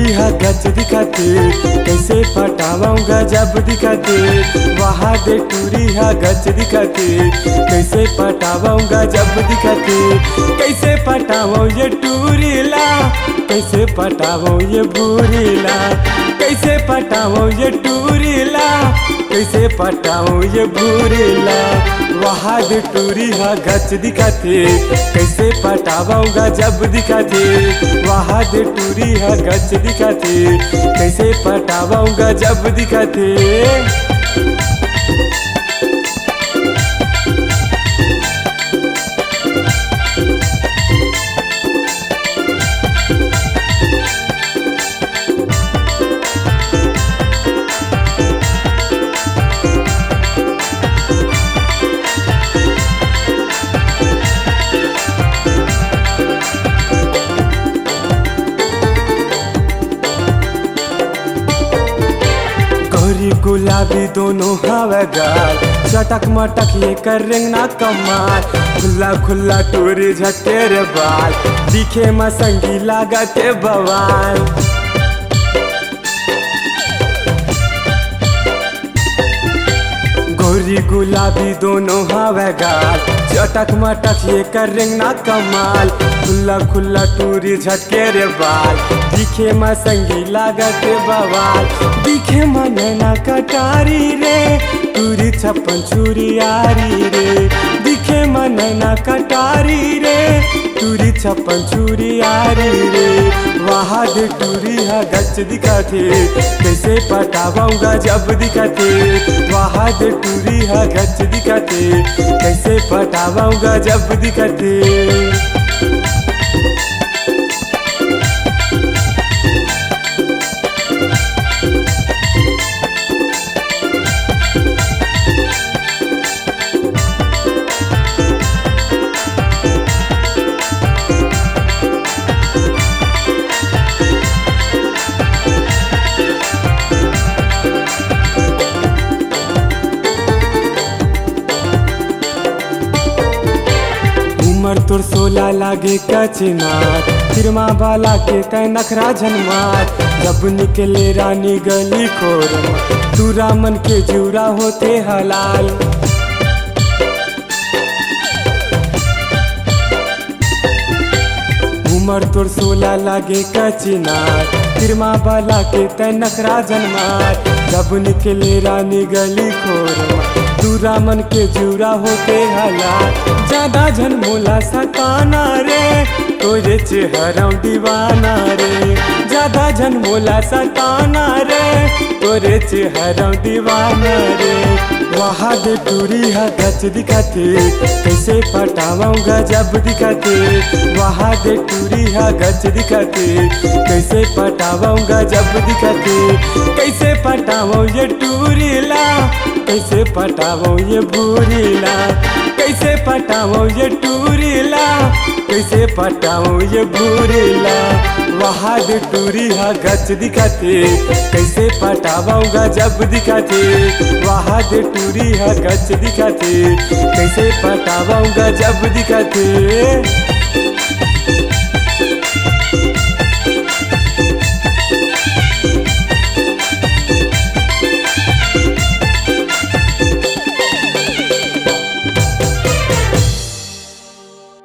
टूरी हा गच दिखाते, कैसे पटावाऊंगा जब दिखाते। वहाँ दे टूरी हा गच दिखाते, कैसे पटावाऊंगा जब दिखाते। कैसे पटावाऊं ये टूरीला, कैसे पटावाऊं ये बुरीला। कैसे पटावाऊं ये टूरीला, कैसे पटाऊं ये बुरीला। वहाँ दे टूरी हा गच दिखाते, कैसे पटावाऊंगा जब दिखाते। वहाँ दे टूरी हा गच दिखाते, कैसे पटावाऊंगा जब दिखाते। गुलाबी दोनों हवा गाल, चटक मटक ये कर रेंगना कमाल। खुला खुला टूरी झटके रे बाल, दिखे मसंगी लागते बवाल। गोरी गुलाबी दोनों हवा गाल, चटक मटक ये कर रेंगना कमाल। खुला खुला टूरी झटके रे बाल, दिखे मसंगी लागते बवाल। दिखे मनना कटारी रे, टूरी छप्पन छुरी यारी रे। दिखे मनना कटारी रे, टूरी छप्पन छुरी यारी रे। वहाँ दे टूरी हा गच दिखाते, कैसे पटावाऊंगा जब दिखाते। वहाँ दे टूरी हा गच दिखाते, कैसे पटावाऊंगा जब दिखाते। उमर तोर 16 लागे कचनार, फिरमा वाला के कै नखरा झनमार। जब निकले रानी गली खोरमा, तू रामन के जूरा होते हलाल। उमर तोर 16 लागे कचनार, फिरमा वाला के कै नखरा झनमार। जब निकले रानी गली खोरमा, तू रामन के जूरा होते हलाल। ज्यादा झन मोला सताना रे, तोरे चेहरा दीवाना रे। ज्यादा झन मोला सताना रे, तोरे चेहरा दीवाना रे। वहाँ दे टूरी हा गच दिखाते, कैसे पटावाऊंगा जब दिखाते। वहाँ दे टूरी हा गच दिखाते, कैसे पटावाऊंगा जब दिखाते। कैसे पटावाऊं ये टूरीला, कैसे पटावाऊं ये बुरीला। कैसे पटावाऊं ये टूरीला, कैसे पटावाऊं ये बुरीला। वहाँ दे टूरी हा गच दिखाते, कैसे पटावाऊंगा जब दिखाते। वहाँ दे टूरी हा गच दिखाते, कैसे पटावाऊंगा जब दिखाते।